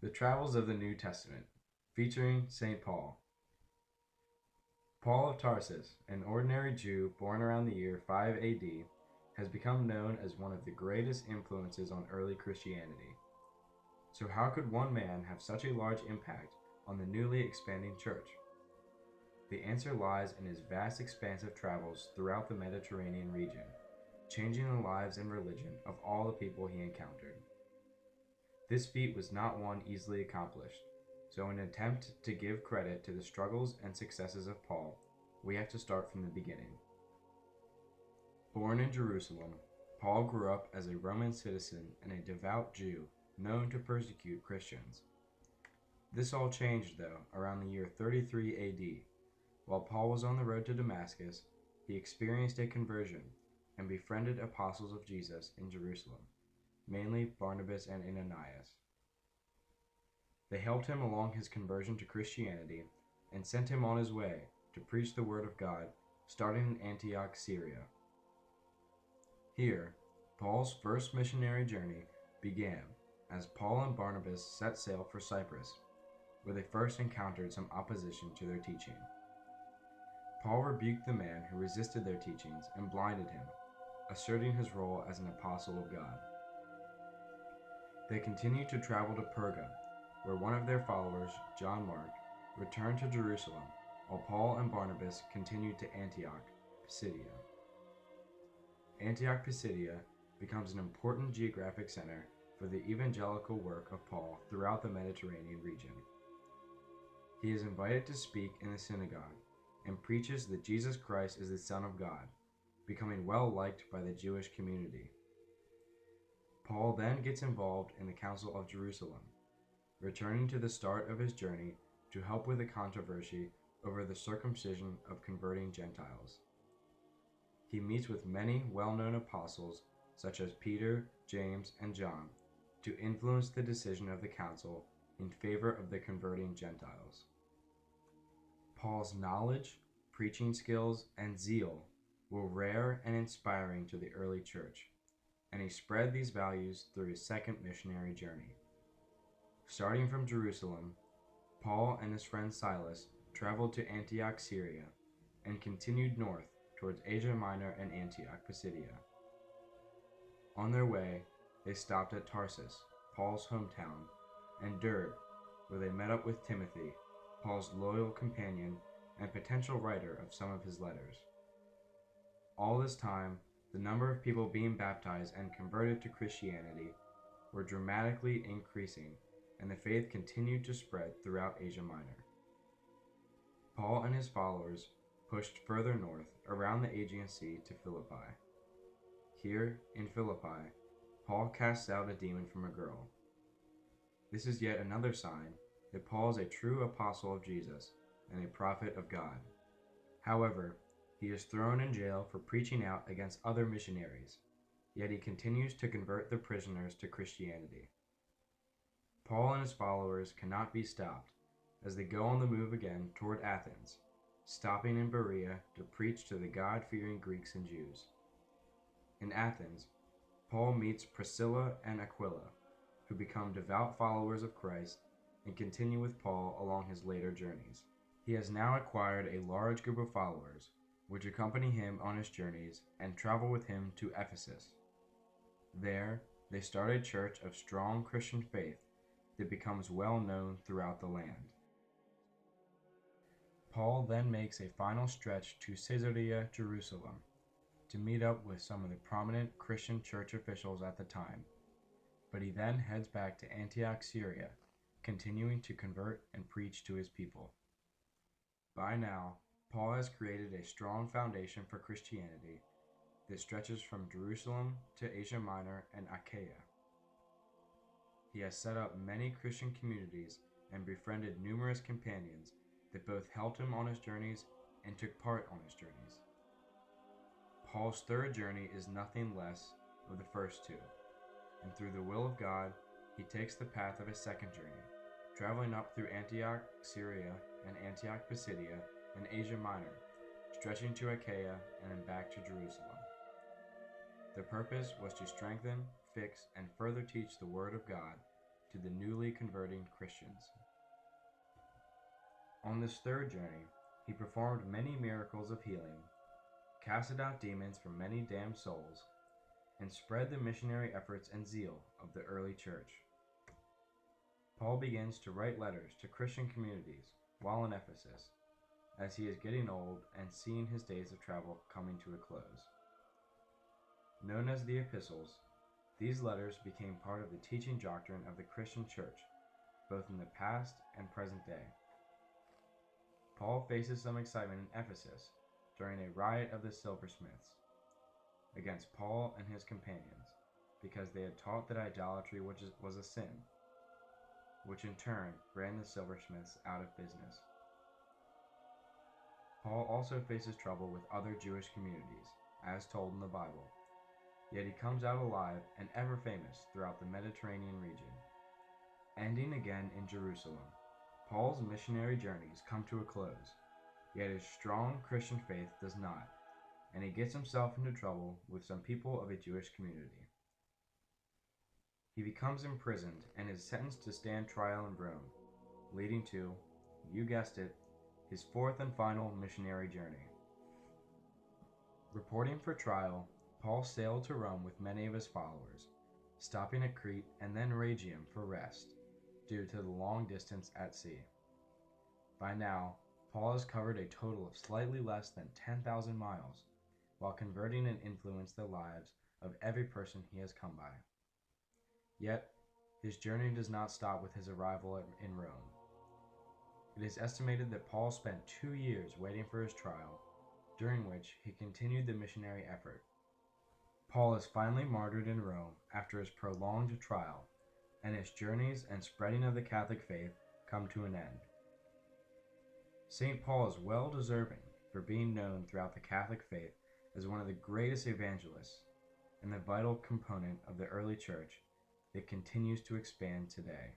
The Travels of the New Testament, featuring St. Paul. Paul of Tarsus, an ordinary Jew born around the year 5 AD, has become known as one of the greatest influences on early Christianity. So how could one man have such a large impact on the newly expanding church? The answer lies in his vast expanse of travels throughout the Mediterranean region, changing the lives and religion of all the people he encountered. This feat was not one easily accomplished, so in an attempt to give credit to the struggles and successes of Paul, we have to start from the beginning. Born in Jerusalem, Paul grew up as a Roman citizen and a devout Jew known to persecute Christians. This all changed, though, around the year 33 AD. While Paul was on the road to Damascus, he experienced a conversion and befriended apostles of Jesus in Jerusalem, mainly Barnabas and Ananias. They helped him along his conversion to Christianity and sent him on his way to preach the word of God, starting in Antioch, Syria. Here, Paul's first missionary journey began as Paul and Barnabas set sail for Cyprus, where they first encountered some opposition to their teaching. Paul rebuked the man who resisted their teachings and blinded him, asserting his role as an apostle of God. They continued to travel to Perga, where one of their followers, John Mark, returned to Jerusalem, while Paul and Barnabas continued to Antioch, Pisidia. Antioch Pisidia becomes an important geographic center for the evangelical work of Paul throughout the Mediterranean region. He is invited to speak in the synagogue and preaches that Jesus Christ is the Son of God, becoming well liked by the Jewish community. Paul then gets involved in the Council of Jerusalem, returning to the start of his journey to help with the controversy over the circumcision of converting Gentiles. He meets with many well-known apostles such as Peter, James, and John to influence the decision of the council in favor of the converting Gentiles. Paul's knowledge, preaching skills, and zeal were rare and inspiring to the early church, and he spread these values through his second missionary journey. Starting from Jerusalem, Paul and his friend Silas traveled to Antioch, Syria, and continued north towards Asia Minor and Antioch, Pisidia. On their way, they stopped at Tarsus, Paul's hometown, and Derbe, where they met up with Timothy, Paul's loyal companion and potential writer of some of his letters. All this time, the number of people being baptized and converted to Christianity were dramatically increasing, and the faith continued to spread throughout Asia Minor. Paul and his followers pushed further north around the Aegean Sea to Philippi. Here, in Philippi, Paul casts out a demon from a girl. This is yet another sign that Paul is a true apostle of Jesus and a prophet of God. However, he is thrown in jail for preaching out against other missionaries, yet he continues to convert the prisoners to Christianity. Paul and his followers cannot be stopped as they go on the move again toward Athens, stopping in Berea to preach to the God-fearing Greeks and Jews. In Athens, Paul meets Priscilla and Aquila, who become devout followers of Christ and continue with Paul along his later journeys. He has now acquired a large group of followers, which accompany him on his journeys and travel with him to Ephesus. There, they start a church of strong Christian faith that becomes well known throughout the land. Paul then makes a final stretch to Caesarea, Jerusalem, to meet up with some of the prominent Christian church officials at the time, but he then heads back to Antioch, Syria, continuing to convert and preach to his people. By now, Paul has created a strong foundation for Christianity that stretches from Jerusalem to Asia Minor and Achaia. He has set up many Christian communities and befriended numerous companions that both helped him on his journeys and took part on his journeys. Paul's third journey is nothing less of the first two, and through the will of God, he takes the path of his second journey, traveling up through Antioch, Syria, and Antioch Pisidia, and Asia Minor, stretching to Achaia and then back to Jerusalem. The purpose was to strengthen, fix, and further teach the Word of God to the newly converting Christians. On this third journey, he performed many miracles of healing, casted out demons from many damned souls, and spread the missionary efforts and zeal of the early church. Paul begins to write letters to Christian communities while in Ephesus, as he is getting old and seeing his days of travel coming to a close. Known as the Epistles, these letters became part of the teaching doctrine of the Christian church, both in the past and present day. Paul faces some excitement in Ephesus during a riot of the silversmiths against Paul and his companions, because they had taught that idolatry was a sin, which in turn ran the silversmiths out of business. Paul also faces trouble with other Jewish communities, as told in the Bible, yet he comes out alive and ever famous throughout the Mediterranean region. Ending again in Jerusalem, Paul's missionary journeys come to a close, yet his strong Christian faith does not, and he gets himself into trouble with some people of a Jewish community. He becomes imprisoned and is sentenced to stand trial in Rome, leading to, you guessed it, his fourth and final missionary journey. Reporting for trial, Paul sailed to Rome with many of his followers, stopping at Crete and then Rhegium for rest, due to the long distance at sea. By now, Paul has covered a total of slightly less than 10,000 miles, while converting and influenced the lives of every person he has come by. Yet, his journey does not stop with his arrival in Rome. It is estimated that Paul spent 2 years waiting for his trial, during which he continued the missionary effort. Paul is finally martyred in Rome after his prolonged trial, and his journeys and spreading of the Catholic faith come to an end. St. Paul is well deserving for being known throughout the Catholic faith as one of the greatest evangelists and the vital component of the early church that continues to expand today.